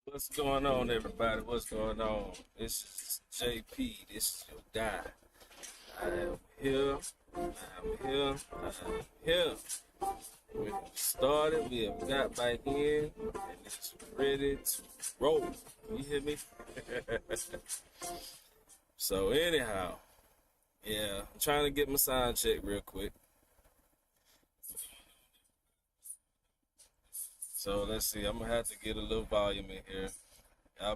What's going on, everybody? What's going on? This is JP. This is your guy. I am here. I'm here. I'm here. We have started. We have got back in, and it's ready to roll. You hear me? So anyhow, yeah, I'm trying to get my sound check real quick. So let's see. I'm gonna have to get a little volume in here.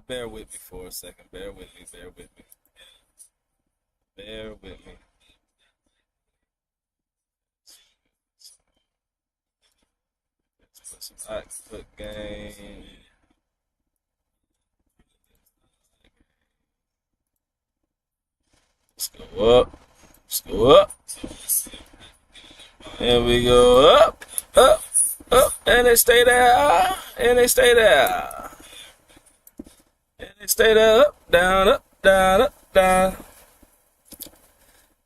Bear with me for a second. Bear with me. Bear with me. Bear with me. Let's put some output gain. Let's go up. Let's go up. And we go up, up, up, and they stay there, and they stay there, and they stay there, up, down, up, down, up, down.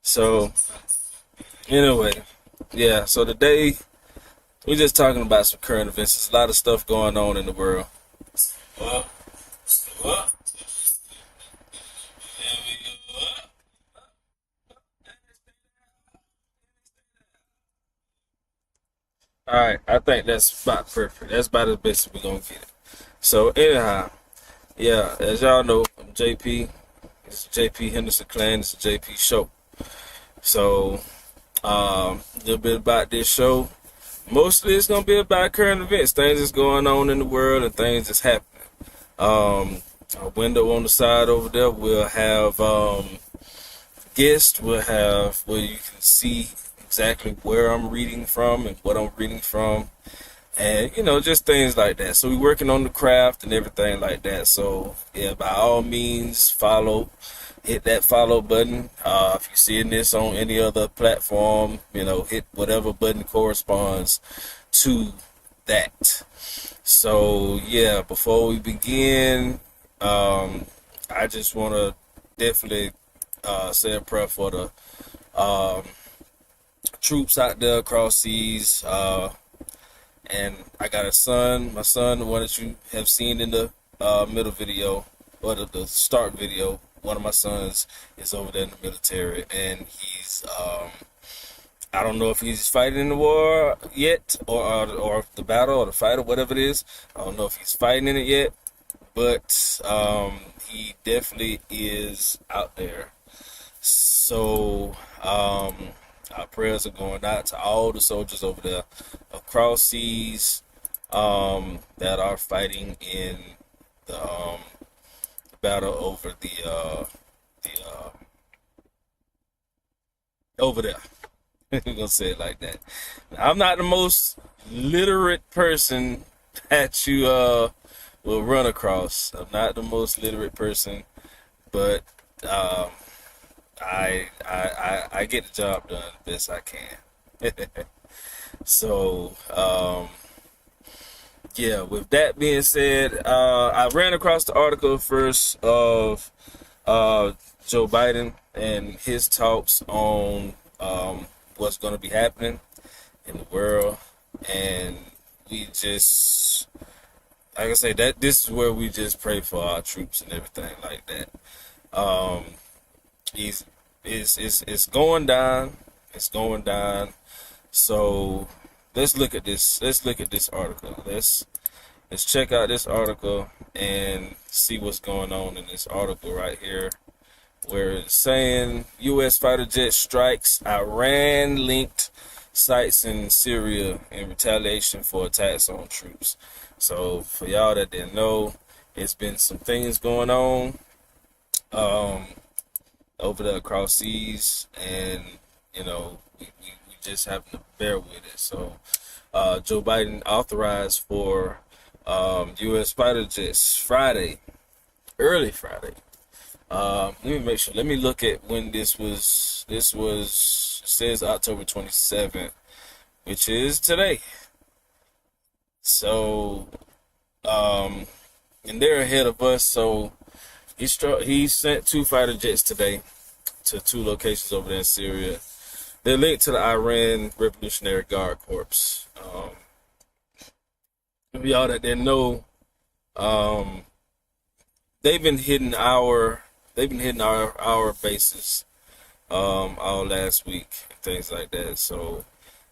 So anyway, yeah. So today we're just talking about some current events. There's a lot of stuff going on in the world. Up, up, and we go up. All right, I think that's about perfect. That's about the best we're gonna get it. So anyhow, yeah, as y'all know, I'm JP. It's JP Henderson Clan. It's a JP show. So a little bit about this show. Mostly it's gonna be about current events, things that's going on in the world, and things that's happening. A window on the side over there. We'll have guests. We'll have where you can see exactly where I'm reading from and what I'm reading from, and just things like that. So we're working on the craft and everything like that. So yeah, by all means, hit that follow button. If you're seeing this on any other platform, hit whatever button corresponds to that. So yeah, before we begin, I just want to definitely say a prayer for the um, troops out there across seas. And I got a son, my son, the one that you have seen in the middle video, or the start video. One of my sons is over there in the military, and I don't know if he's fighting in the war yet, or the battle, or the fight, or whatever it is. I don't know if he's fighting in it yet, but he definitely is out there. So our prayers are going out to all the soldiers over there across seas that are fighting in the battle over the over there. We're gonna say it like that. I'm not the most literate person that you will run across. I'm not the most literate person, but um, I get the job done the best I can. So yeah, with that being said, I ran across the article first of Joe Biden and his talks on what's going to be happening in the world, and we just, like I say, that this is where we just pray for our troops and everything like that. Um, he's it's going down. It's going down. So let's look at this. Let's look at this article. Let's check out this article and see what's going on in this article right here, where it's saying U.S. fighter jet strikes Iran-linked sites in Syria in retaliation for attacks on troops. So for y'all that didn't know, it's been some things going on um, over there across seas, and we just have to bear with it. So Joe Biden authorized for U.S. fighter jets Friday, early Friday. Let me make sure. Let me look at when this was. This was, it says October 27th, which is today. So, and they're ahead of us. So he sent two fighter jets today to two locations over there in Syria. They're linked to the Iran Revolutionary Guard Corps. For y'all that didn't know, they've been hitting our bases all last week and things like that. So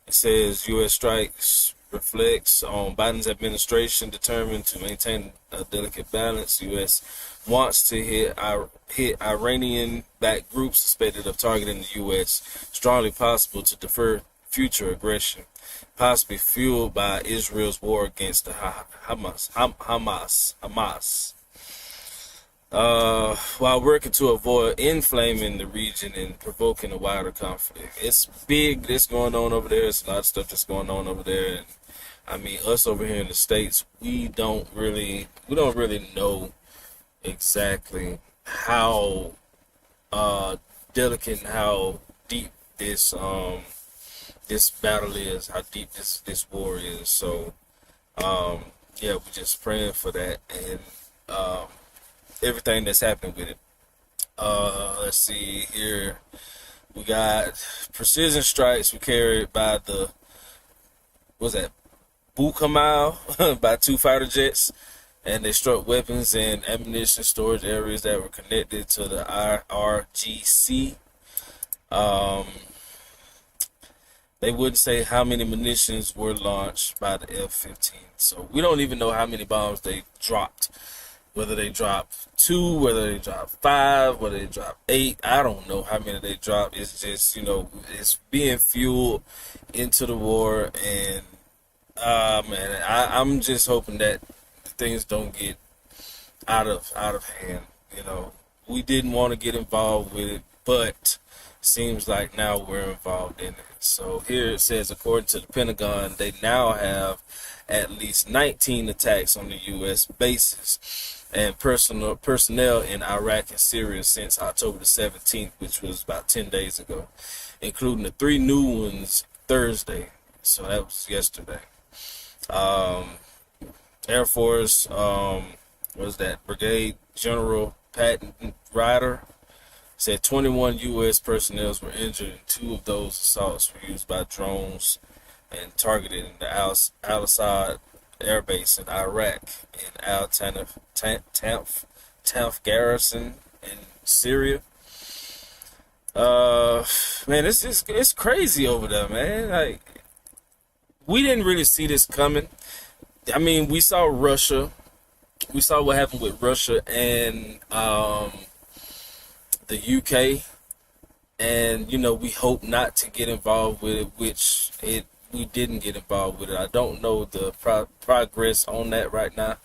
it says U.S. strikes reflects on Biden's administration determined to maintain a delicate balance. U.S. wants to hit Iranian-backed groups suspected of targeting the U.S. Strongly possible to defer future aggression, possibly fueled by Israel's war against the Hamas. While working to avoid inflaming the region and provoking a wider conflict. It's big that's going on over there. It's a lot of stuff that's going on over there. And I mean, us over here in the States, we don't really know exactly how delicate and how deep this battle is, how deep this war is. So yeah, we're just praying for that and everything that's happening with it. Let's see here. We got precision strikes were carried by the, what's that, Bukamal by 2 fighter jets, and they struck weapons and ammunition storage areas that were connected to the IRGC. They wouldn't say how many munitions were launched by the F-15. So we don't even know how many bombs they dropped. Whether they dropped 2, whether they dropped 5, whether they dropped 8. I don't know how many they dropped. It's just, it's being fueled into the war. And, man, I'm just hoping that things don't get out of hand. We didn't want to get involved with it, but seems like now we're involved in it. So here it says, according to the Pentagon, they now have at least 19 attacks on the U.S. bases and personnel in Iraq and Syria since October the 17th, which was about 10 days ago, including the 3 new ones Thursday. So that was yesterday. Air Force, was that Brigade General Patton Ryder said 21 U.S. personnel were injured, and 2 of those assaults were used by drones and targeted in the Al-Assad Air Base in Iraq and Al-Tanf garrison in Syria. Man, it's crazy over there, man. Like, we didn't really see this coming. I mean, we saw Russia. We saw what happened with Russia and the UK, and we hope not to get involved with it, which we didn't get involved with it. I don't know the progress on that right now,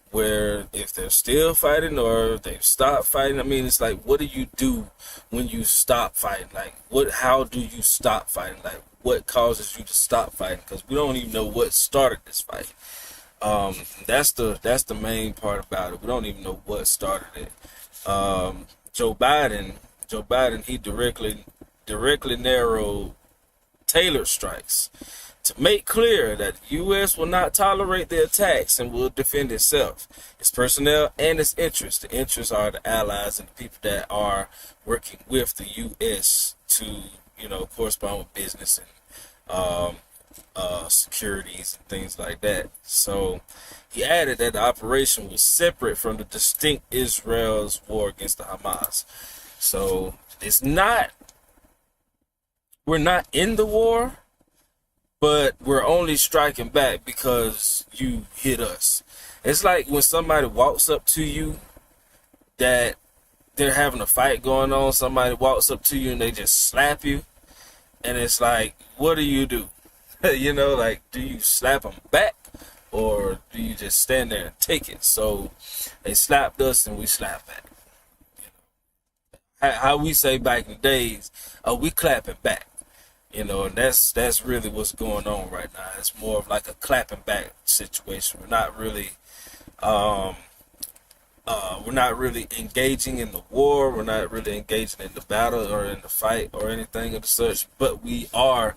where if they're still fighting or they've stopped fighting. I mean, it's like, what do you do when you stop fighting? Like, how do you stop fighting? Like, what causes you to stop fighting? Because we don't even know what started this fight. That's the main part about it. We don't even know what started it. Joe Biden, he directly narrowed tailored strikes to make clear that the U.S. will not tolerate the attacks and will defend itself, its personnel, and its interests. The interests are the allies and the people that are working with the U.S. to, correspond with business and securities and things like that. So he added that the operation was separate from the distinct Israel's war against the Hamas. So we're not in the war, but we're only striking back because you hit us. It's like when somebody walks up to you that they're having a fight going on, somebody walks up to you and they just slap you, and it's like, what do you do? Like, do you slap them back or do you just stand there and take it? So they slapped us and we slapped back. How we say back in the days, we clapping back. And that's really what's going on right now. It's more of like a clapping back situation. We're not really engaging in the war. We're not really engaging in the battle or in the fight or anything of the such. But we are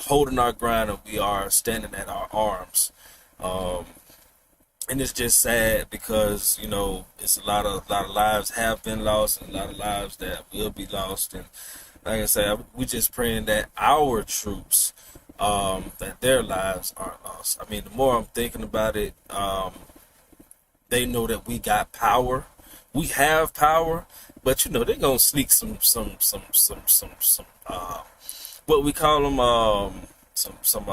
holding our ground and we are standing at our arms. And it's just sad because it's a lot of lives have been lost and a lot of lives that will be lost. And like I said, we're just praying that our troops, that their lives aren't lost. I mean, the more I'm thinking about it, they know that we got power. we have power, but they're gonna sneak some what we call them, some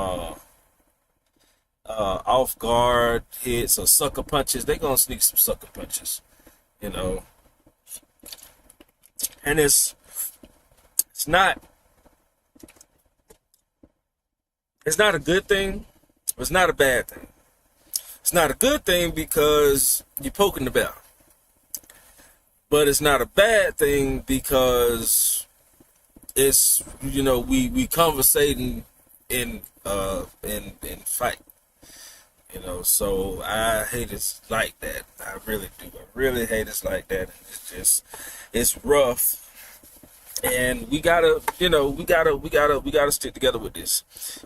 off guard hits or sucker punches. They're gonna sneak some sucker punches, you know. And it's not a good thing. It's not a bad thing. It's not a good thing because you're poking the bear. But it's not a bad thing because it's, we conversating in fight. So I hate it like that. I really do. I really hate it like that. It's rough. And we gotta stick together with this.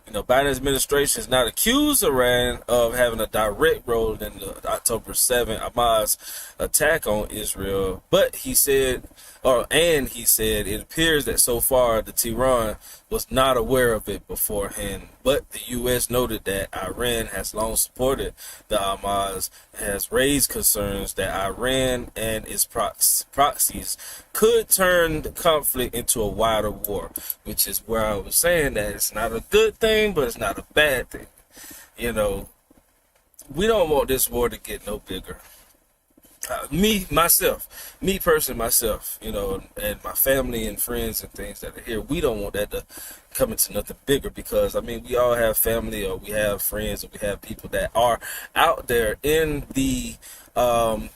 Biden's administration is not accused Iran of having a direct role in the October 7th Hamas attack on Israel, but he said it appears that so far the Tehran was not aware of it beforehand. But the U.S. noted that Iran has long supported the Hamas and has raised concerns that Iran and its proxies could turn the conflict into a wider war, which is where I was saying that it's not a good thing, but it's not a bad thing. We don't want this war to get no bigger. Me personally, and my family and friends and things that are here, we don't want that to come into nothing bigger, because we all have family, or we have friends, or we have people that are out there in the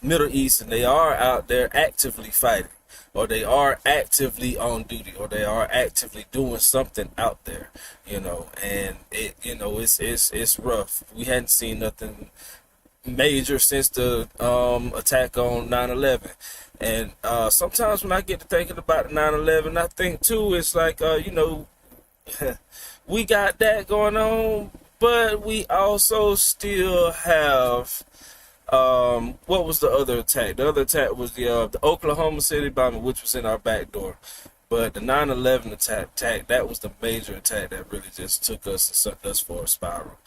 Middle East, and they are out there actively fighting, or they are actively on duty, or they are actively doing something out there, and it's rough. We hadn't seen nothing major since the attack on 9/11. And sometimes when I get to thinking about 9/11, I think too, it's like we got that going on, but we also still have what was the other attack? The other attack was the Oklahoma City bombing, which was in our back door. But the 9/11 attack, that was the major attack that really just took us and sent us for a spiral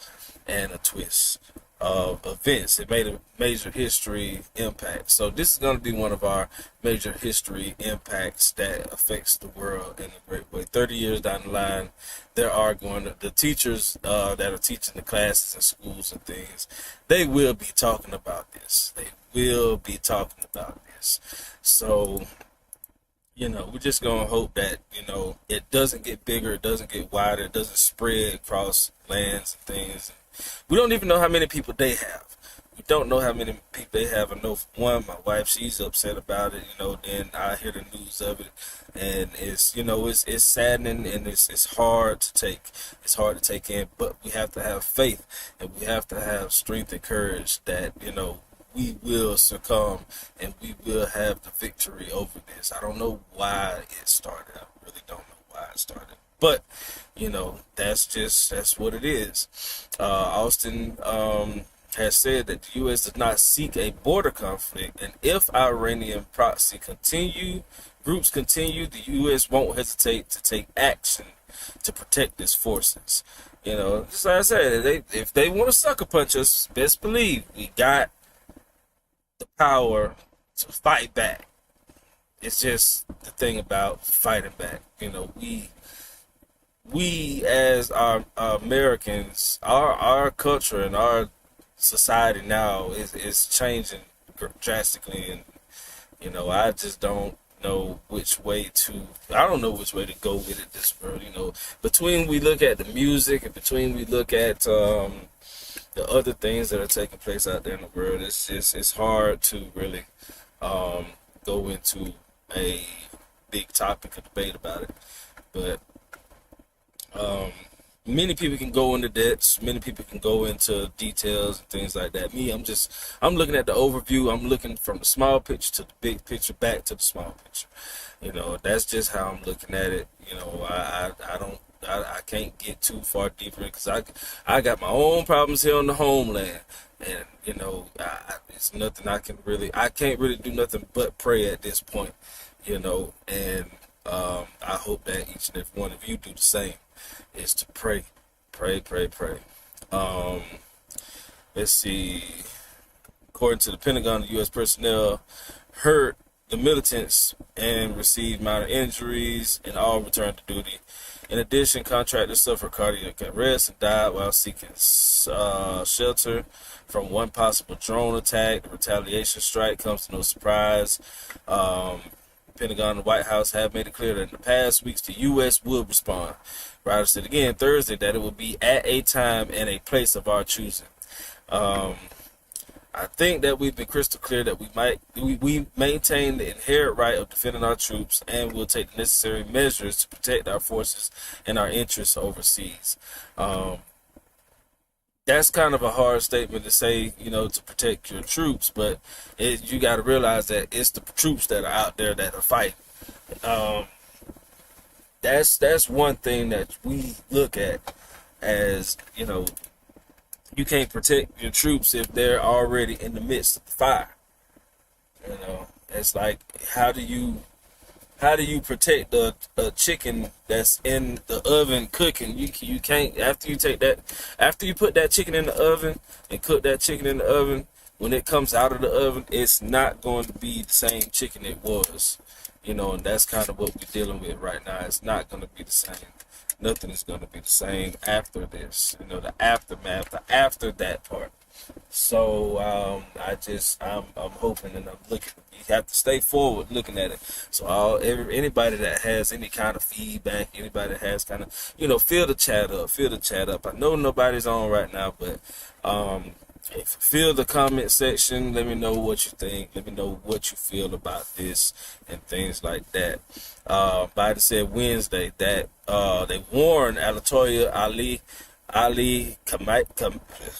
and a twist of events. It made a major history impact. So this is going to be one of our major history impacts that affects the world in a great way. 30 years down the line, the teachers that are teaching the classes in schools and things, they will be talking about this. So, we're just going to hope that, it doesn't get bigger, it doesn't get wider, it doesn't spread across lands and things. We don't even know how many people they have. We don't know how many people they have. I know, for one, my wife, she's upset about it, then I hear the news of it, and it's saddening, and it's hard to take. It's hard to take in, but we have to have faith, and we have to have strength and courage that, we will succumb, and we will have the victory over this. I don't know why it started. I really don't know why it started. But, that's what it is. Austin has said that the U.S. does not seek a border conflict, and if Iranian proxy groups continue, the U.S. won't hesitate to take action to protect its forces. Just like I said, if they want to sucker punch us, best believe we got the power to fight back. It's just the thing about fighting back. We as our Americans, our culture and our society now is changing drastically, and I just don't know which way to go with it this world. Between we look at the music, and between we look at the other things that are taking place out there in the world, it's hard to really go into a big topic of debate about it. But many people can go into depths. Many people can go into details and things like that. I'm looking at the overview. I'm looking from the small picture to the big picture, back to the small picture. That's just how I'm looking at it. I can't get too far deeper, because I got my own problems here on the homeland, and it's nothing I can't really do nothing but pray at this point, and I hope that each and every one of you do the same, is to pray. Let's see. According to the Pentagon, the U.S. personnel hurt the militants and received minor injuries, and all returned to duty. In addition, contractors suffered cardiac arrest and died while seeking shelter from one possible drone attack. The retaliation strike comes to no surprise. Pentagon and the White House have made it clear that in the past weeks the U.S. would respond. Ryder said again Thursday that it will be at a time and a place of our choosing. I think that we've been crystal clear that we maintain the inherent right of defending our troops, and will take the necessary measures to protect our forces and our interests overseas. That's kind of a hard statement to say, to protect your troops, but you got to realize that it's the troops that are out there that are fighting. That's one thing that we look at as, you can't protect your troops if they're already in the midst of the fire. It's like, how do you protect a chicken that's in the oven cooking? You can't, after you put that chicken in the oven and cook that chicken in the oven, when it comes out of the oven, it's not going to be the same chicken it was. And that's kind of what we're dealing with right now. It's not going to be the same. Nothing is going to be the same after this, the aftermath, after that part. So I'm hoping, and I'm looking. You have to stay forward looking at it. So anybody that has any kind of feedback, anybody that has kind of, fill the chat up. I know nobody's on right now, but fill the comment section. Let me know what you think. Let me know what you feel about this and things like that. Biden said Wednesday that they warned Alatoya Ali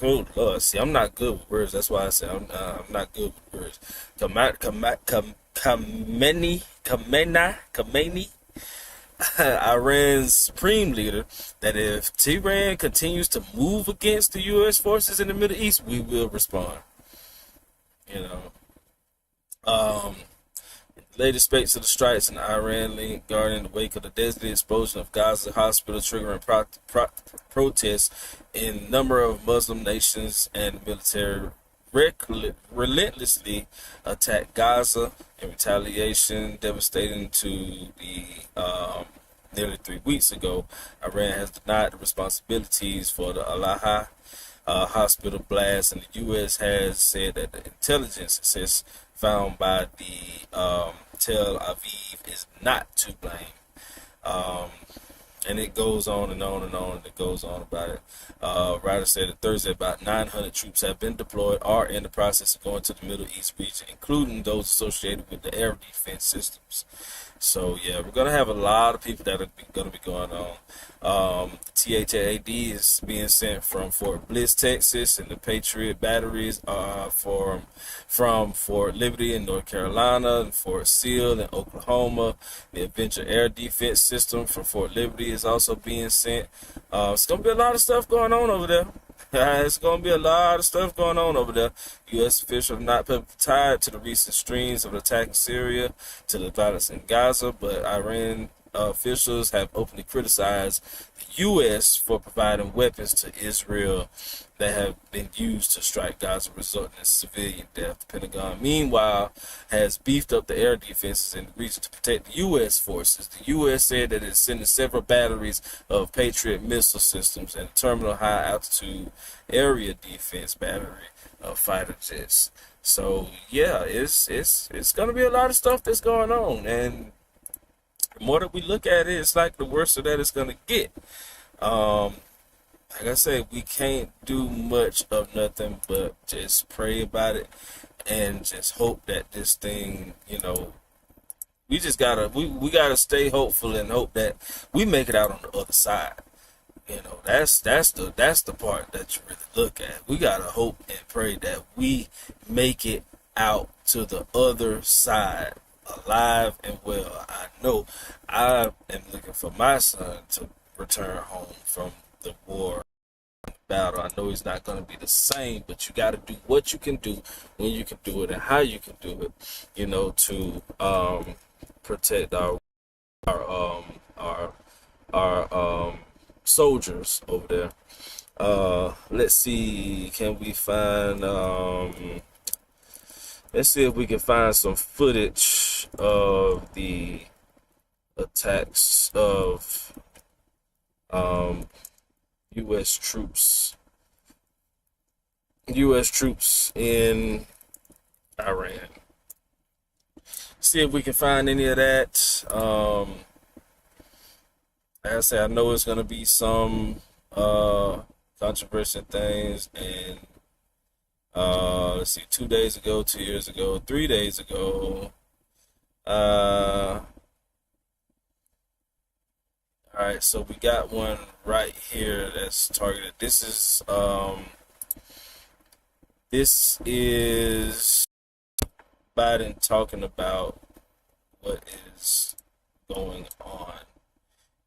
oh Lord, see, I'm not good with words. That's why I said I'm not good with words. Khamenei, Iran's supreme leader, that if Tehran continues to move against the U.S. forces in the Middle East, we will respond. Latest spate of the strikes in Iran linked guarding the wake of the deadly explosion of Gaza hospital, triggering protests in a number of Muslim nations, and military relentlessly attacked Gaza in retaliation, devastating to the nearly 3 weeks ago. Iran has denied the responsibilities for the Al-Ahli hospital blast, and the U.S. has said that the intelligence assist found by the Tel Aviv is not to blame. And it goes on and on and on, and it goes on about it. Ryder said that Thursday about 900 troops have been deployed or in the process of going to the Middle East region, including those associated with the air defense systems. So, yeah, we're going to have a lot of people that are going to be going on. THAAD is being sent from Fort Bliss, Texas, and the Patriot batteries are from Fort Liberty in North Carolina and Fort Sill in Oklahoma. The Adventure Air Defense System from Fort Liberty is also being sent. It's going to be a lot of stuff going on over there. It's going to be a lot of stuff going on over there. U.S. officials have not been tied to the recent streams of attack in Syria, to the violence in Gaza, but Iran officials have openly criticized the U.S. for providing weapons to Israel that have been used to strike Gaza, resulting in civilian death. The Pentagon, meanwhile, has beefed up the air defenses in the region to protect the U.S. forces. The U.S. said that it's sending several batteries of Patriot missile systems and terminal high-altitude area defense battery of fighter jets. So, yeah, it's going to be a lot of stuff that's going on, and the more that we look at it, it's like the worse that it's going to get. Like I said, we can't do much of nothing but just pray about it and just hope that this thing, we just gotta we gotta stay hopeful and hope that we make it out on the other side. That's the part that you really look at. We gotta hope and pray that we make it out to the other side alive and well. I know I am looking for my son to return home from the war battle. I know he's not going to be the same, but you got to do what you can do when you can do it and how you can do it, to protect our soldiers over there. Let's see, can we find Let's see if we can find some footage of the attacks of U.S. troops in Iran. See if we can find any of that. Like I said, I know it's gonna be some controversial things, and let's see, 2 days ago, 2 years ago, 3 days ago. All right, so we got one right here that's targeted. This is Biden talking about what is going on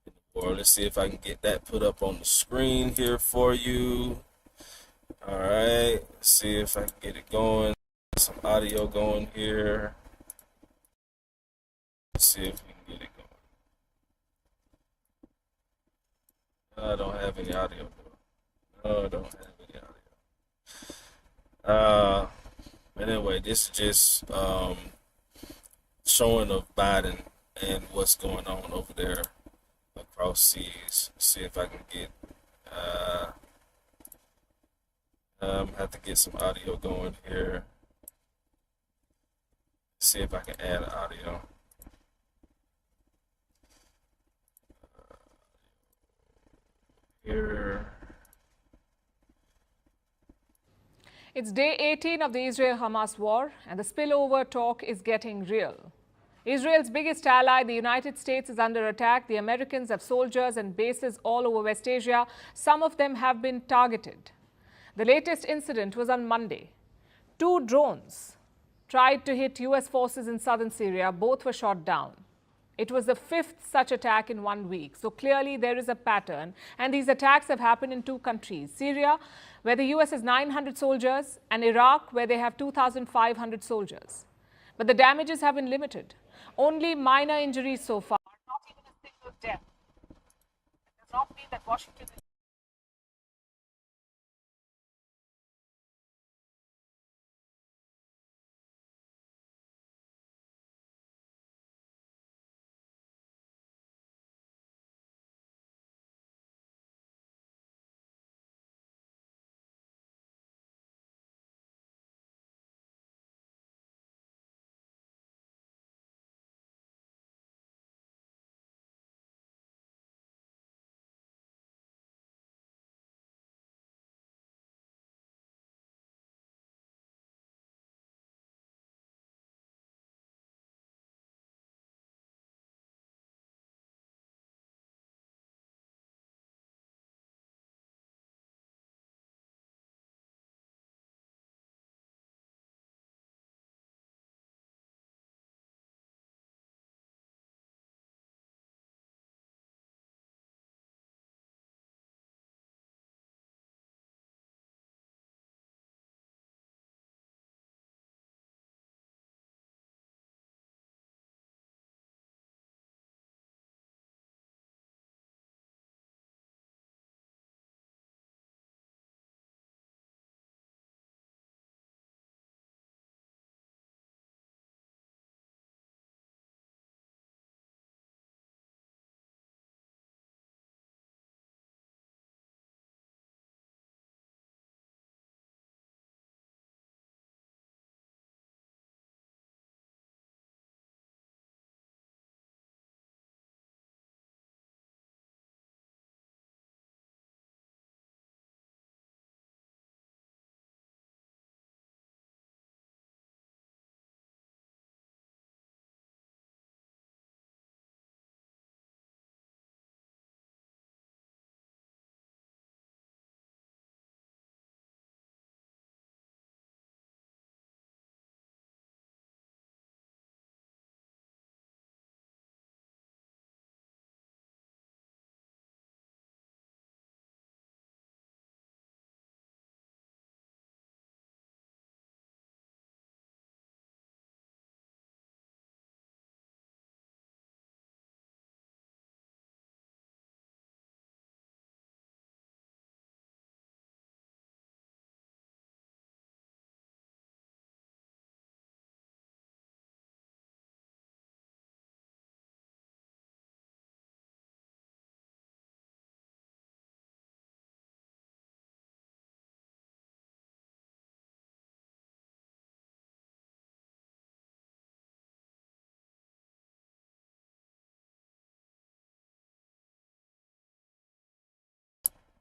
in the world. Let's see if I can get that put up on the screen here for you. All right, let's see if I can get it going. Some audio going here. Let's see if we can get it going. I don't have any audio. No, I don't have any audio. Anyway, this is just showing of Biden and what's going on over there across seas. See if I can get have to get some audio going here. See if I can add audio. Here. It's day 18 of the Israel-Hamas war, and the spillover talk is getting real. Israel's biggest ally, the United States, is under attack. The Americans have soldiers and bases all over West Asia. Some of them have been targeted. The latest incident was on Monday. 2 drones tried to hit U.S. forces in southern Syria. Both were shot down. It was the 5th such attack in 1 week. So clearly there is a pattern. And these attacks have happened in 2 countries. Syria, where the U.S. has 900 soldiers, and Iraq, where they have 2,500 soldiers. But the damages have been limited. Only minor injuries so far. Not even a single death. It does not mean that Washington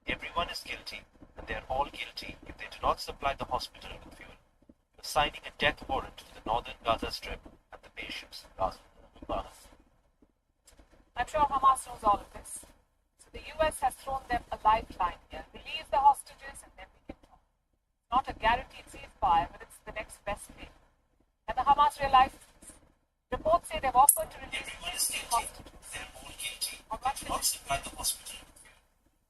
Everyone is guilty, and they are all guilty if they do not supply the hospital with fuel. You're signing a death warrant for the northern Gaza Strip and the patients in Gaza. I'm sure Hamas knows all of this. So the US has thrown them a lifeline here. Release the hostages and then we can talk. It's not a guaranteed ceasefire, but it's the next best thing. And the Hamas realizes this. Reports say they've offered to release the hostages. They're all guilty. On what Not supply the hospital.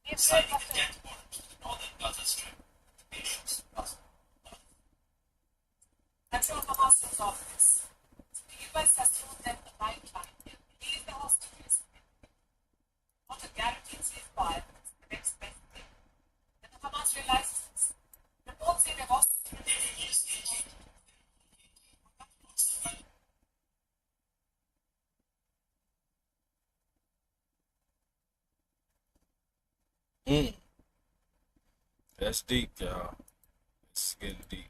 Israel Signing must a death warrant to the northern Gaza Strip. The patients in Gaza. I'm sure Hamas knows all of this. So the US has thrown them a lifeline here. Release the hostages. Not a guaranteed ceasefire, but it's the next best thing. And the Hamas realizes this. Reports say they've offered to release the hostages. That's deep, y'all. It's getting deep.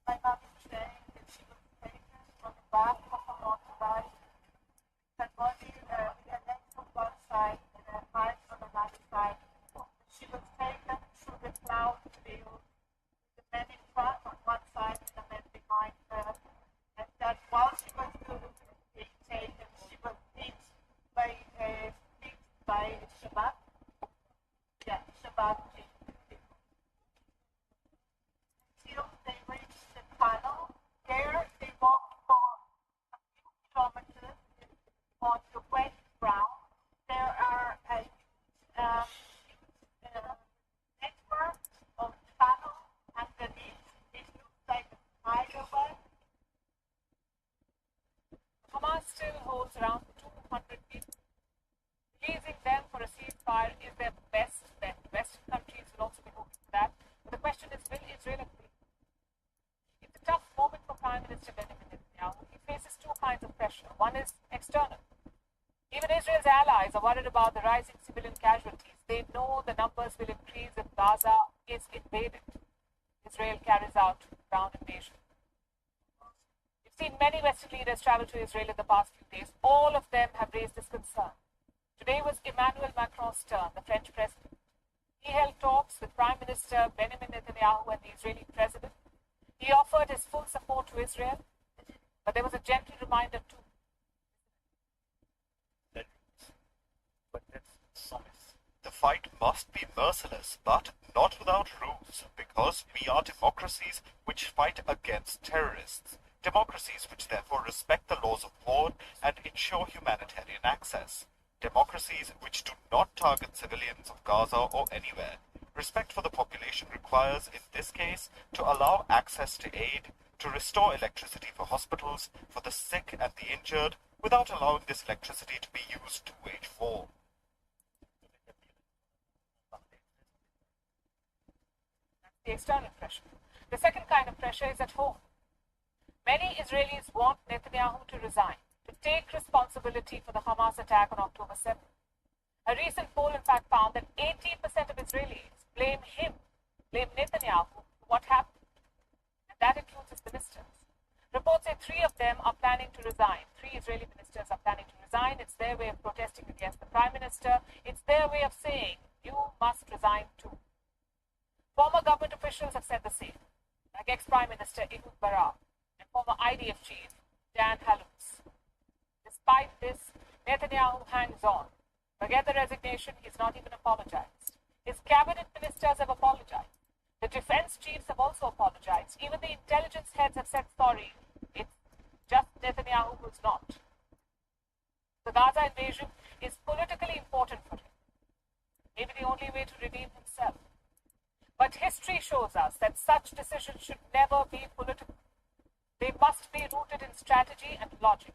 My mom is saying that she was taken from the back of a motorbike. Her body, her legs on one side and her eyes on another side. She was taken through the plowed field, the men in front on one side and the men behind her. And that while she was being taken, she was beat by Shabbat. Yeah, Shabbat. Until they reached the tunnel. There they walked for a few kilometers on the wet ground. There are a network of tunnels underneath. It looks like a hideaway. Hamas still holds around 200 people. Releasing them for a ceasefire is their best bet. Western countries will also be hoping for that. But the question is, will Israel agree? It's a tough moment for Prime Minister Benjamin Netanyahu. He faces two kinds of pressure. One is external. Even Israel's allies are worried about the rising civilian casualties. They know the numbers will increase if Gaza is invaded. Israel carries out ground invasion. We've seen many Western leaders travel to Israel in the past few days. All of them have raised this concern. Today was Emmanuel Macron's turn, the French president. He held talks with Prime Minister Benjamin Netanyahu and the Israeli president. He offered his full support to Israel, but there was a gentle reminder too. But let's summarize. The fight must be merciless, but not without rules, because we are democracies which fight against terrorists. Democracies which therefore respect the laws of war and ensure humanitarian access. Democracies which do not target civilians of Gaza or anywhere. Respect for the population requires, in this case, to allow access to aid, to restore electricity for hospitals, for the sick and the injured, without allowing this electricity to be used to wage war. That's the external pressure. The second kind of pressure is at home. Many Israelis want Netanyahu to resign, to take responsibility for the Hamas attack on October 7th. A recent poll, in fact, found that 80% of Israelis blame Netanyahu for what happened. And that includes his ministers. Reports say 3 of them are planning to resign. 3 Israeli ministers are planning to resign. It's their way of protesting against the prime minister. It's their way of saying, you must resign too. Former government officials have said the same, like ex-Prime Minister Ehud Barak and former IDF chief Dan Halutz. Despite this, Netanyahu hangs on. Forget the resignation, he's not even apologized. His cabinet ministers have apologized. The defense chiefs have also apologized. Even the intelligence heads have said sorry. It's just Netanyahu who's not. The Gaza invasion is politically important for him. Maybe the only way to redeem himself. But history shows us that such decisions should never be political. They must be rooted in strategy and logic.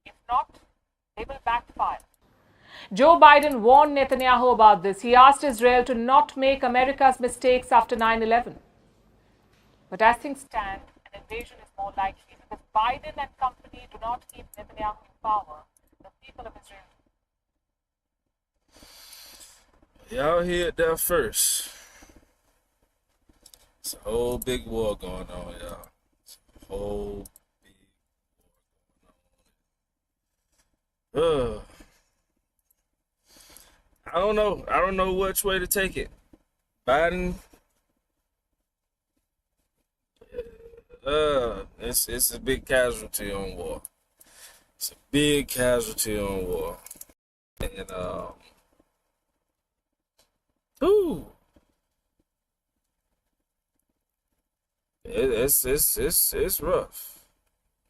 If not, they will backfire. Joe Biden warned Netanyahu about this. He asked Israel to not make America's mistakes after 9/11. But as things stand, an invasion is more likely because Biden and company do not keep Netanyahu in power. The people of Israel do. Y'all hear it there first. It's a whole big war going on, y'all. It's a whole big war going on. I don't know. I don't know which way to take it. Biden, it's a big casualty on war. It's a big casualty on war. And ooh, it's rough.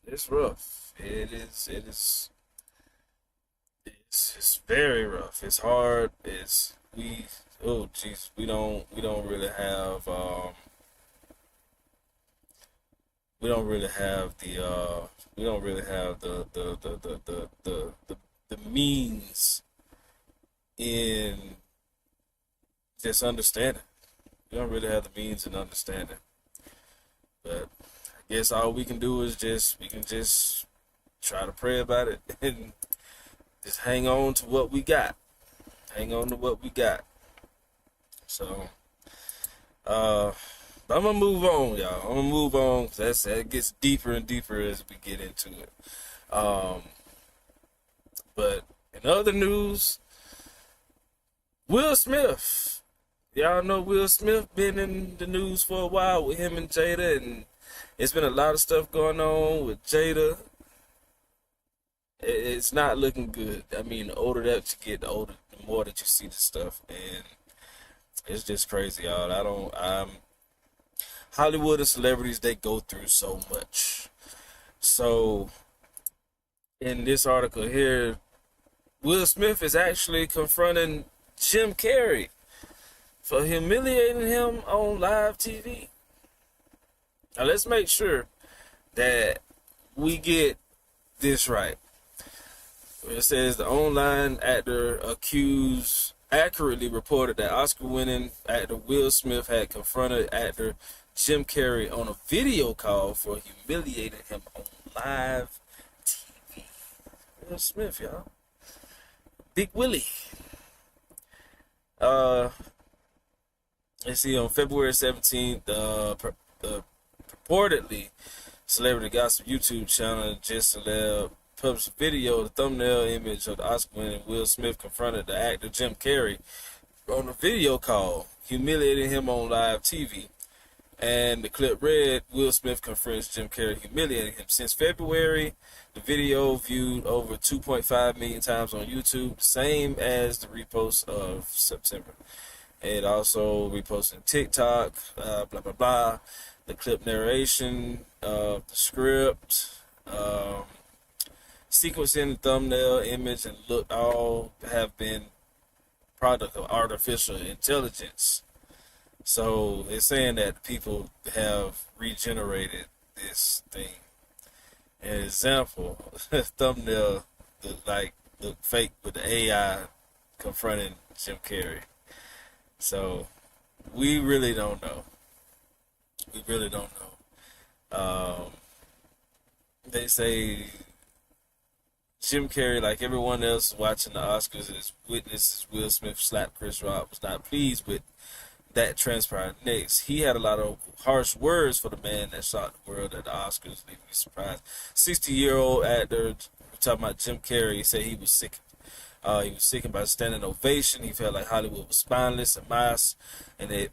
It's rough. It's very rough. It's hard. Oh jeez, we don't really have we don't really have the means in just understanding. We don't really have the means in understanding. But I guess all we can do is just try to pray about it and just hang on to what we got. Hang on to what we got. So, I'm gonna move on, y'all. I'm gonna move on. That gets deeper and deeper as we get into it. But in other news, Will Smith. Y'all know Will Smith been in the news for a while with him and Jada, and it's been a lot of stuff going on with Jada. It's not looking good. I mean, the older that you get, the more that you see the stuff, and it's just crazy, y'all. Hollywood and celebrities, they go through so much. So, in this article here, Will Smith is actually confronting Jim Carrey for humiliating him on live TV. Now, let's make sure that we get this right. It says the online actor accused accurately reported that Oscar-winning actor Will Smith had confronted actor Jim Carrey on a video call for humiliating him on live TV. Will Smith, y'all. Big Willie. Let's see, on February 17th, purportedly celebrity gossip YouTube channel Just Celeb published a video, the thumbnail image of the Oscar-winning Will Smith confronted the actor Jim Carrey on a video call, humiliating him on live TV. And the clip read, Will Smith confronts Jim Carrey, humiliating him. Since February, the video viewed over 2.5 million times on YouTube, same as the repost of September. It also reposted TikTok, blah, blah, blah. The clip narration, the script, sequencing, thumbnail, image, and look all have been product of artificial intelligence. So it's saying that people have regenerated this thing. An example, thumbnail look fake with the AI confronting Jim Carrey. So we really don't know. We really don't know. They say Jim Carrey, like everyone else watching the Oscars, is witnesses Will Smith slap Chris Rock, was not pleased with that transpired next. He had a lot of harsh words for the man that shocked the world at the Oscars, leaving me surprised. 60-year-old actor, we're talking about Jim Carrey, said he was sick. He was sickened by the standing ovation. He felt like Hollywood was spineless and mass, and it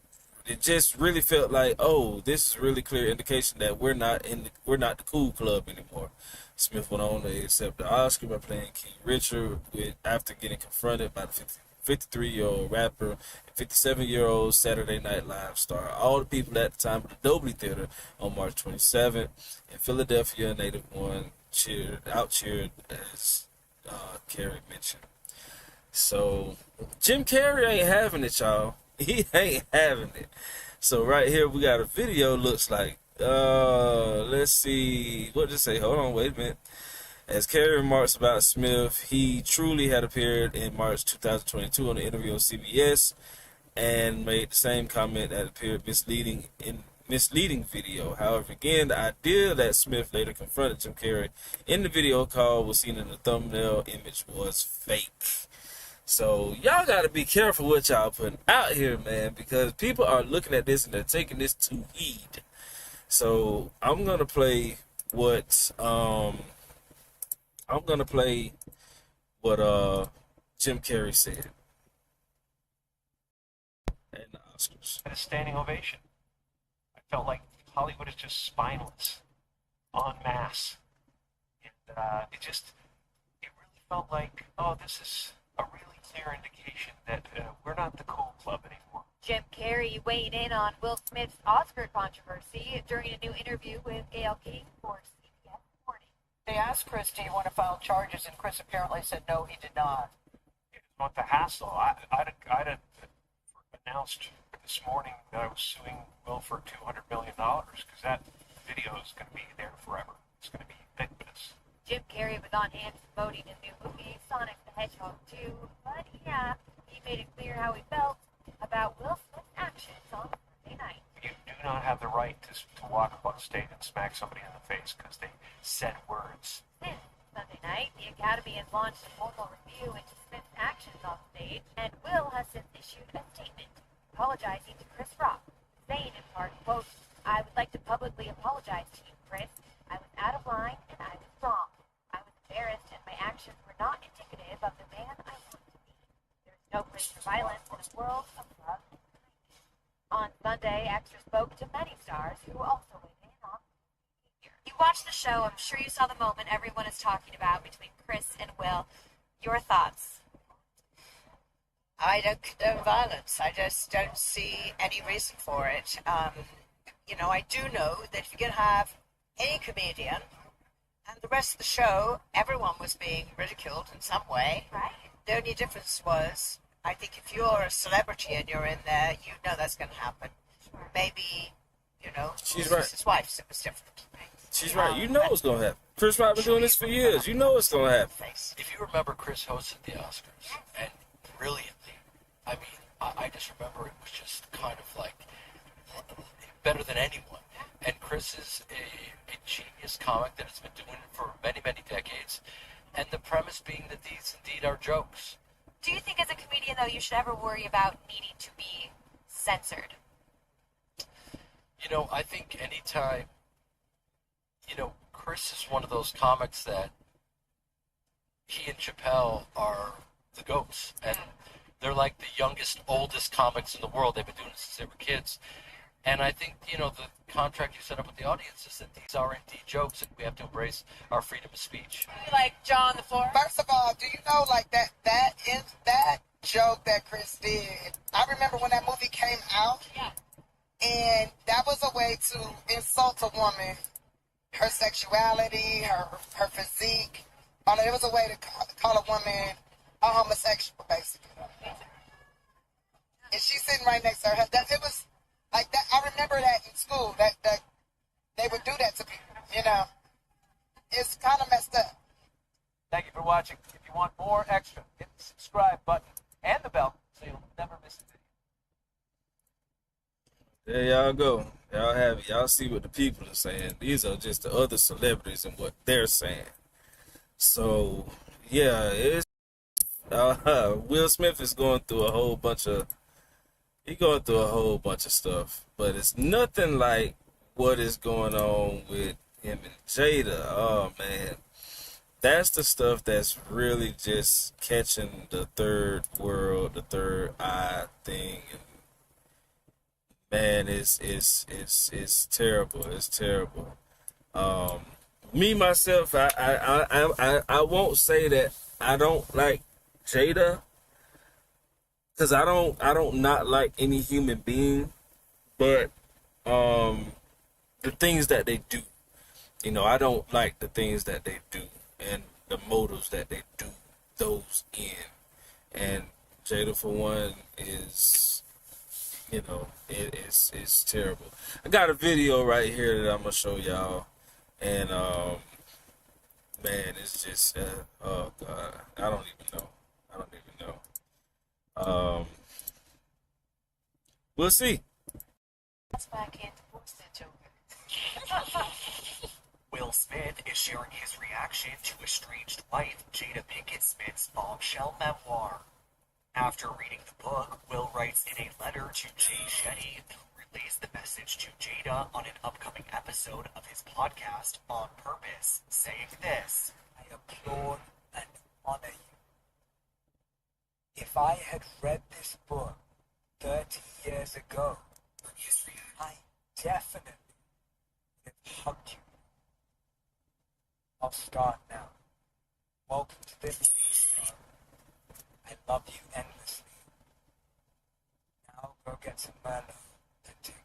just really felt like, oh, this is really clear indication that we're not the cool club anymore. Smith went on to accept the Oscar by playing King Richard after getting confronted by the 53-year-old rapper and 57-year-old Saturday Night Live star. All the people at the time of the Dolby Theater on March 27th in Philadelphia, Native One cheered as Carrey mentioned. So Jim Carrey ain't having it, y'all. He ain't having it. So right here we got a video. Looks like let's see what did it say. Hold on, wait a minute. As Carrey remarks about Smith, he truly had appeared in March 2022 on an interview on CBS and made the same comment that appeared misleading video. However, again, the idea that Smith later confronted Jim Carrey in the video call was seen in the thumbnail image was fake. So y'all got to be careful what y'all putting out here, man, because people are looking at this and they're taking this to heed. So I'm gonna play what Jim Carrey said. and the Oscars. And a standing ovation. I felt like Hollywood is just spineless, en masse. And it really felt like, oh, this is a really clear indication that we're not the cool club anymore. Jim Carrey weighed in on Will Smith's Oscar controversy during a new interview with Gayle King for CBS Morning. They asked Chris, do you want to file charges? And Chris apparently said no, he did not. He didn't want the hassle. I'd announced this morning that I was suing Will for $200 million because that video is going to be there forever. It's going to be ubiquitous. Jim Carrey was on hand promoting his new movie, Sonic the Hedgehog 2, but yeah, he made it clear how he felt about Will Smith's actions on Sunday night. You do not have the right to walk up on stage and smack somebody in the face because they said words. Since Sunday night, the Academy has launched a formal review into Smith's actions on stage, and Will has since issued a statement apologizing to Chris Rock, saying in part, quote, "I would like to publicly apologize to you, Chris. I was out of line and I was wrong. I was embarrassed and my actions were not indicative of the man I want to be. There is no place for violence in a world of love and kindness." On Sunday, actors spoke to many stars who also weighed in on behavior. You watched the show. I'm sure you saw the moment everyone is talking about between Chris and Will. Your thoughts? I don't condone violence. I just don't see any reason for it. I do know that if you can have any comedian and the rest of the show, everyone was being ridiculed in some way. Right. The only difference was, I think if you're a celebrity and you're in there, you know that's going to happen. Maybe, She's right. his wife, so it was different. She's right. You know it's gonna happen. Chris Rock been doing this for years. You know it's gonna happen. If you remember, Chris hosted the Oscars, and brilliantly. I mean, I just remember it was just kind of like better than anyone. And Chris is a genius comic that has been doing it for many, many decades. And the premise being that these indeed are jokes. Do you think as a comedian, though, you should ever worry about needing to be censored? I think anytime, Chris is one of those comics that he and Chappelle are the goats. And they're like the youngest, oldest comics in the world. They've been doing it since they were kids. And I think, the contract you set up with the audience is that these are indeed jokes and we have to embrace our freedom of speech. Like John the floor? First of all, do you know, like, that joke that Chris did, I remember when that movie came out, Yeah. and that was a way to insult a woman, her sexuality, her physique. It was a way to call a woman a homosexual, basically. And she's sitting right next to her. It was like that. I remember that in school, that they would do that to people, It's kind of messed up. Thank you for watching. If you want more extra, hit the subscribe button and the bell so you'll never miss a video. There y'all go. Y'all have it. Y'all see what the people are saying. These are just the other celebrities and what they're saying. So, yeah, it's Will Smith is going through a whole bunch of stuff, but it's nothing like what is going on with him and Jada. Oh man, that's the stuff that's really just catching the third world, the third eye thing. And man, it's terrible. It's terrible. Me myself, I won't say that I don't like Jada, because I don't not like any human being, but the things that they do, I don't like the things that they do and the motives that they do those in. And Jada, for one, is it's terrible. I got a video right here that I'm gonna show y'all, and man, it's just oh god, I don't even know. We'll see. That's why I can't divorce that joker. Will Smith is sharing his reaction to estranged wife Jada Pinkett Smith's bombshell memoir. After reading the book, Will writes in a letter to Jay Shetty, who relays the message to Jada on an upcoming episode of his podcast, On Purpose, saying this: I applaud and honor you. If I had read this book 30 years ago, I definitely have hugged you. I'll start now. Welcome to this show. I love you endlessly. Now go get some Merlot and take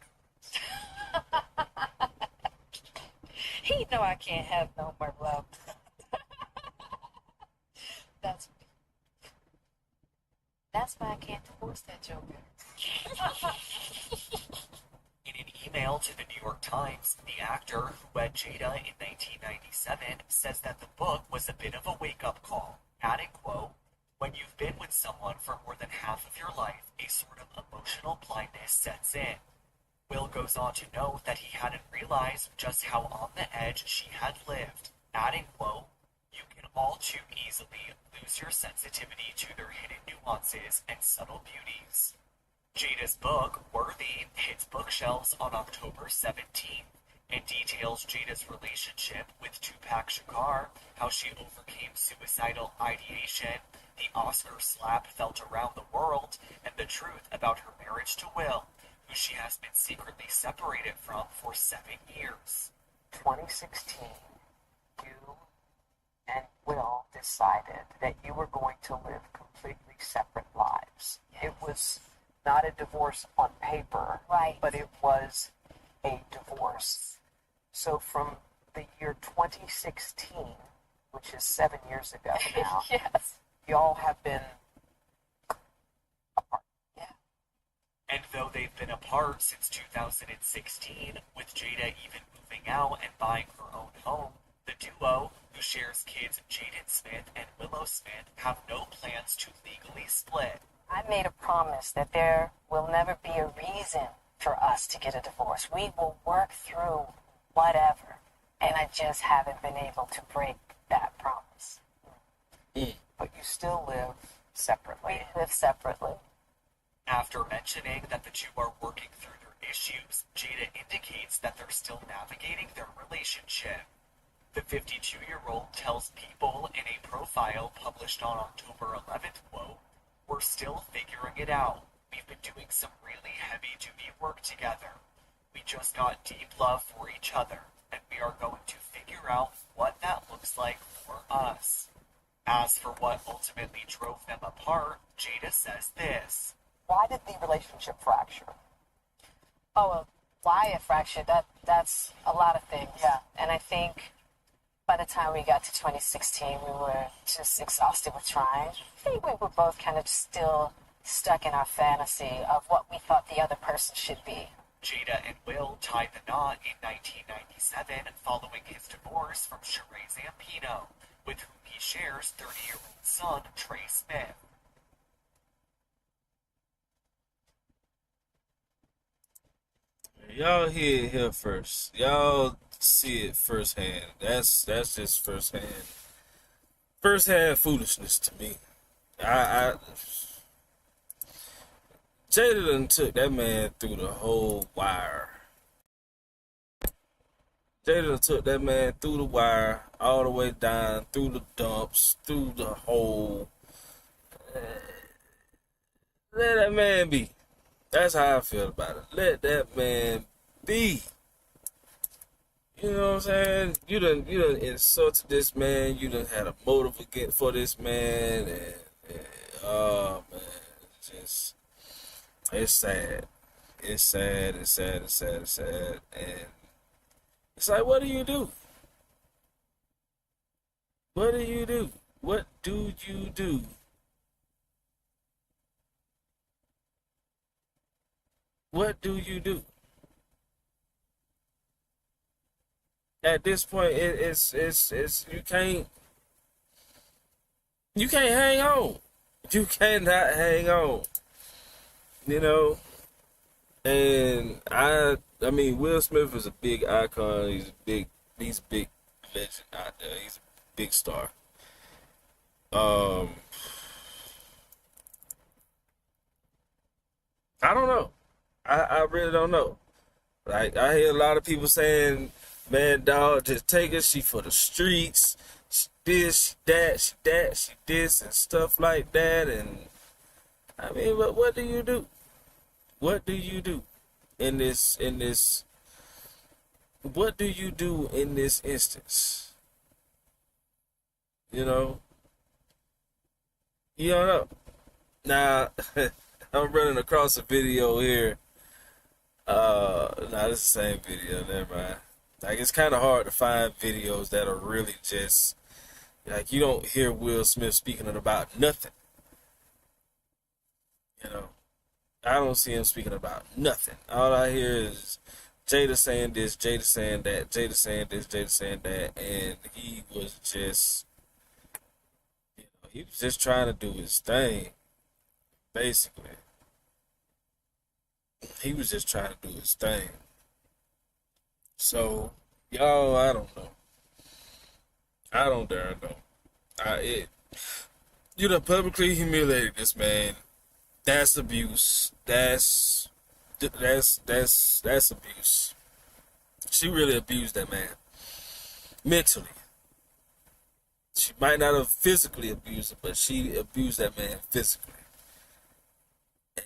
He know I can't have no more love. That's why I can't divorce that joker. In an email to the New York Times, the actor who wed Jada in 1997 says that the book was a bit of a wake-up call, adding, quote, "When you've been with someone for more than half of your life, a sort of emotional blindness sets in." Will goes on to note that he hadn't realized just how on the edge she had lived, adding, quote, "You can all too easily lose your sensitivity to their hidden nuances and subtle beauties." Jada's book, Worthy, hits bookshelves on October 17th and details Jada's relationship with Tupac Shakur, how she overcame suicidal ideation, the Oscar slap felt around the world, and the truth about her marriage to Will, who she has been secretly separated from for 7 years. 2016, you and Will decided that you were going to live completely separate lives. It was not a divorce on paper, Right. but it was a divorce. So from the year 2016, which is 7 years ago now, Yes. y'all have been apart. And though they've been apart since 2016, with Jada even moving out and buying her own home, the duo, who shares kids Jaden Smith and Willow Smith, have no plans to legally split. I made a promise that there will never be a reason for us to get a divorce. We will work through whatever. And I just haven't been able to break that promise. But you still live separately. We live separately. After mentioning that the two are working through their issues, Jada indicates that they're still navigating their relationship. The 52-year-old tells People in a profile published on October 11th, quote, "We're still figuring it out. We've been doing some really heavy-duty work together. We just got deep love for each other, and we are going to figure out what that looks like for us." As for what ultimately drove them apart, Jada says this. Why did the relationship fracture? Oh, well, why a fracture? That's a lot of things. Yeah. And I think by the time we got to 2016, we were just exhausted with trying. I think we were both kind of still stuck in our fantasy of what we thought the other person should be. Jada and Will tied the knot in 1997 following his divorce from Sheree Zampino, with whom he shares 30-year-old son Trey Smith. Y'all hear it here first. Y'all see it firsthand. That's just firsthand foolishness to me. Jada done took that man through the whole wire. Jada done took that man through the wire, all the way down, through the dumps, through the hole. Let that man be. That's how I feel about it. Let that man be. You know what I'm saying? You done insulted this man. You done had a motive for this man, and oh man, it's sad. It's sad. It's sad. It's sad. It's sad. And it's like, what do you do? What do you do? What do you do? What do you do? At this point, it's you can't hang on. You cannot hang on. You know, and I mean, Will Smith is a big icon. He's a big legend out there. He's a big star. I don't know. I really don't know. Like, I hear a lot of people saying, man, dog, just take her. She for the streets. She this, she that, she this, and stuff like that. And I mean, but what do you do? what do you do in this what do you do in this instance? You know? You don't know. Now, I'm running across a video here. Nah, this is the same video, never mind. Like, it's kind of hard to find videos that are really just, like, you don't hear Will Smith speaking about nothing. You know? I don't see him speaking about nothing. All I hear is Jada saying this, Jada saying that, Jada saying this, Jada saying that, and he was just, he was just trying to do his thing, basically. He was just trying to do his thing. So, y'all, I don't know. I don't dare know. You done publicly humiliated this man. That's abuse. That's abuse. She really abused that man. Mentally. She might not have physically abused him, but she abused that man physically. And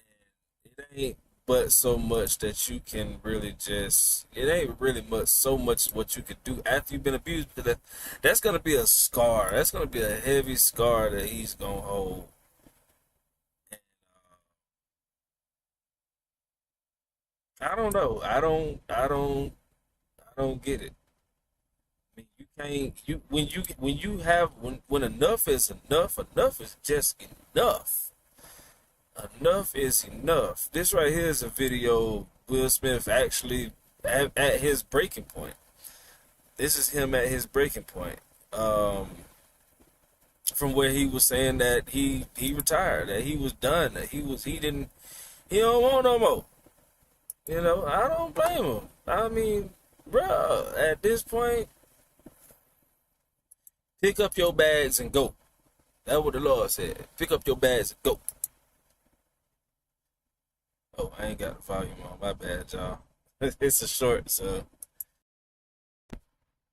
it ain't but so much that you can really just, it ain't really so much what you could do after you've been abused, because that's going to be a scar. That's going to be a heavy scar that he's going to hold. I don't know. I don't get it. I mean, you can't, when enough is enough, enough is just enough. Enough is enough. This right here is a video Will Smith actually at his breaking point. This is him at his breaking point. From where he was saying that he retired, that he was done, that he don't want no more. You know, I don't blame him. I mean, bruh, at this point, pick up your bags and go. That's what the Lord said. Pick up your bags and go. Oh, I ain't got the volume on. My bad, y'all. It's a short, so.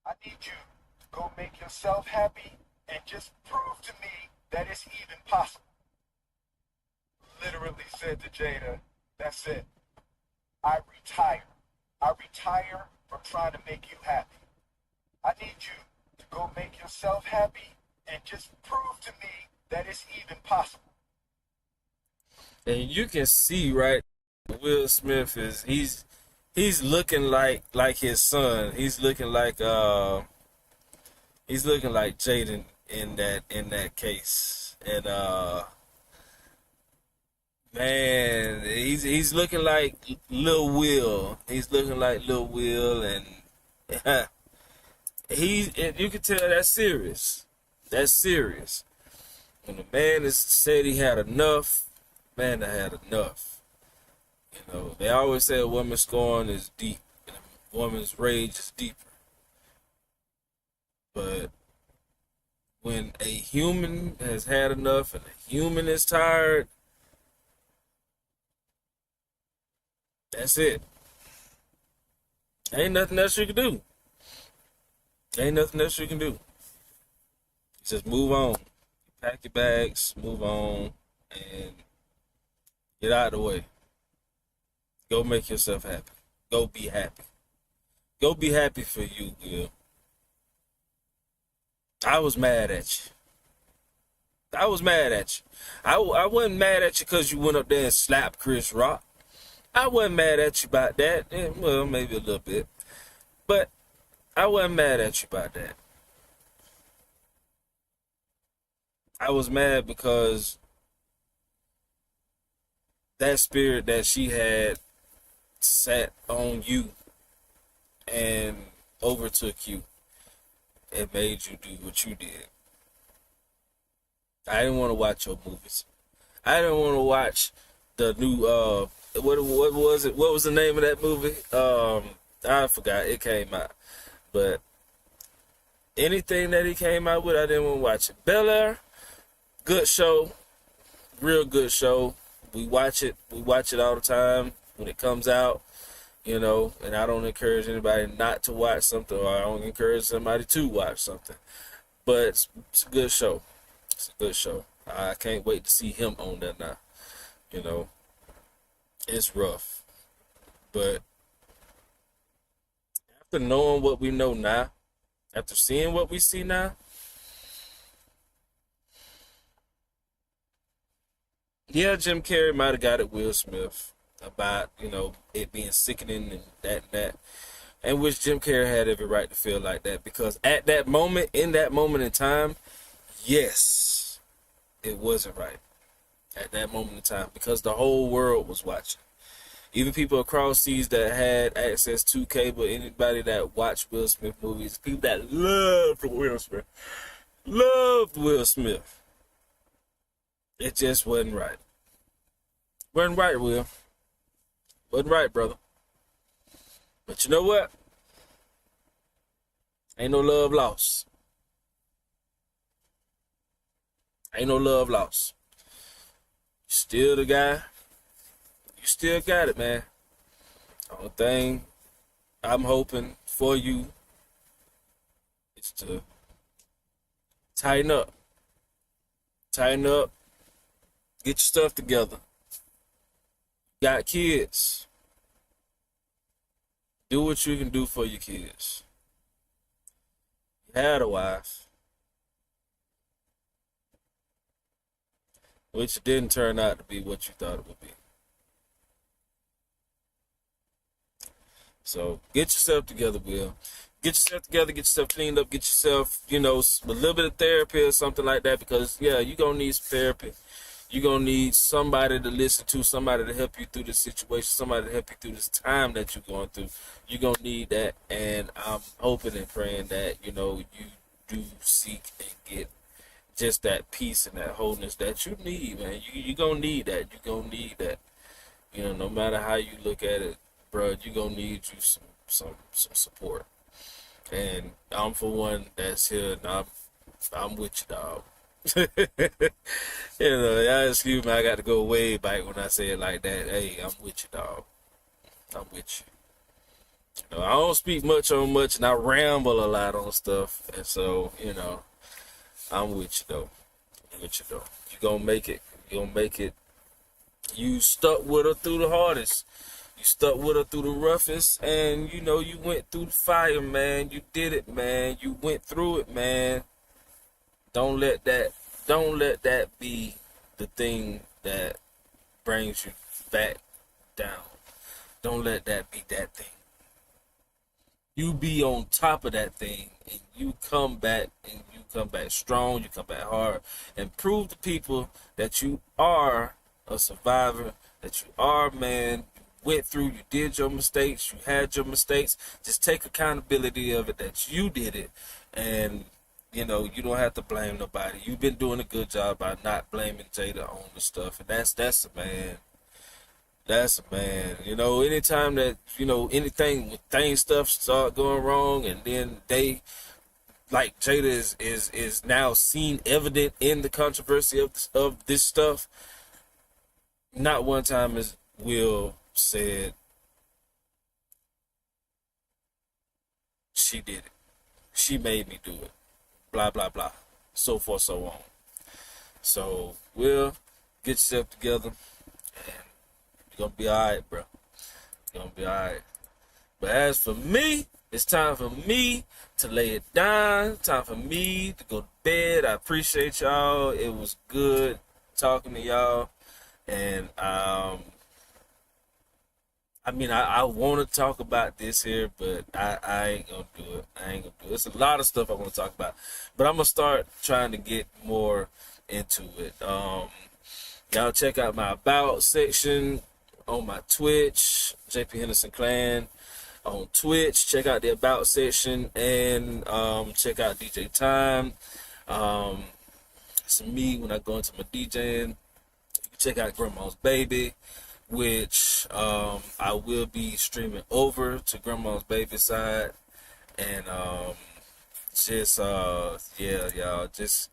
I need you to go make yourself happy and just prove to me that it's even possible. Literally said to Jada, that's it. I retire. I retire from trying to make you happy. I need you to go make yourself happy and just prove to me that it's even possible. And you can see, right, Will Smith he's looking like his son. He's looking like Jaden in that case. And man, he's looking like Lil Will. He's looking like Lil Will, and you can tell that's serious. That's serious. When the man has said he had enough, man, I had enough. You know, they always say a woman's scorn is deep, and a woman's rage is deeper. But when a human has had enough and a human is tired, that's it. Ain't nothing else you can do. Ain't nothing else you can do. Just move on. Pack your bags, move on, and get out of the way. Go make yourself happy. Go be happy. Go be happy for you, Will. I was mad at you. I was mad at you. I wasn't mad at you because you went up there and slapped Chris Rock. I wasn't mad at you about that. Well, maybe a little bit. But I wasn't mad at you about that. I was mad because that spirit that she had sat on you and overtook you and made you do what you did. I didn't want to watch your movies. I didn't want to watch the new what was it? What was the name of that movie? I forgot. It came out. But anything that he came out with, I didn't want to watch it. Bel Air, good show. Real good show. We watch it all the time when it comes out, you know, and I don't encourage anybody not to watch something, or I don't encourage somebody to watch something. But it's a good show. It's a good show. I can't wait to see him on that now, you know. It's rough. But after knowing what we know now, after seeing what we see now, yeah, Jim Carrey might have got at Will Smith about, it being sickening and that. And which Jim Carrey had every right to feel like that, because at that moment, in time, yes, it wasn't right. At that moment in time, because the whole world was watching. Even people across seas that had access to cable, anybody that watched Will Smith movies, people that loved Will Smith. It just wasn't right. Wasn't right, Will. Wasn't right, brother. But you know what? Ain't no love lost. Ain't no love lost. You still the guy. You still got it, man. Only thing I'm hoping for you is to tighten up. Tighten up. Get your stuff together. Got kids. Do what you can do for your kids. You had a wife, which didn't turn out to be what you thought it would be. So get yourself together, Will. Get yourself together, get yourself cleaned up, get yourself, a little bit of therapy or something like that, because, yeah, you're going to need some therapy. You're going to need somebody to listen to, somebody to help you through this situation, somebody to help you through this time that you're going through. You're going to need that, and I'm hoping and praying that, you do seek and get just that peace and that wholeness that you need, man. You're going to need that. You're going to need that. No matter how you look at it, bro, you're going to need you some support. And I'm for one that's here, and I'm with you, dog. Y'all excuse me, I got to go way back when I say it like that. Hey, I'm with you, dog. I'm with you. I don't speak much on much, and I ramble a lot on stuff. And so, I'm with you, though. You're going to make it. You're going to make it. You stuck with her through the hardest. You stuck with her through the roughest, and, you went through the fire, man. You did it, man. You went through it, man. Don't let that be the thing that brings you back down. Don't let that be that thing. You be on top of that thing, and you come back strong, you come back hard, and prove to people that you are a survivor, that you are, man. You went through, you did your mistakes, you had your mistakes. Just take accountability of it, that you did it, and you don't have to blame nobody. You've been doing a good job by not blaming Jada on the stuff, and that's a man. That's a man. Anytime that things stuff start going wrong, and then they, like Jada is now seen evident in the controversy of this stuff. Not one time has Will said she did it. She made me do it. Blah, blah, blah. So forth, so on. So, Will, get yourself together, and you're going to be all right, bro. You're going to be all right. But as for me, it's time for me to lay it down. Time for me to go to bed. I appreciate y'all. It was good talking to y'all. And, I want to talk about this here, but I ain't going to do it. It's a lot of stuff I want to talk about. But I'm going to start trying to get more into it. Y'all check out my About section on my Twitch, JP Henderson Clan. On Twitch, check out the About section, and check out DJ Time. It's me when I go into my DJing. You can check out Grandmaw's Baby, which I will be streaming over to Grandmaw's Baby side, and y'all, just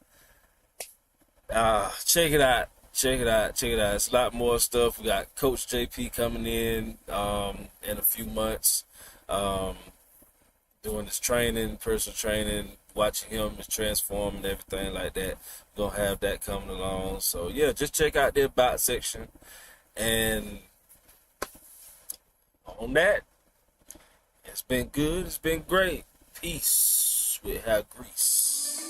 check it out. It's a lot more stuff. We got Coach JP coming in a few months, doing this training, personal training, watching him transform and everything like that. We're gonna have that coming along. So yeah, just check out the About section. And On that, it's been good. It's been great. Peace with her grease.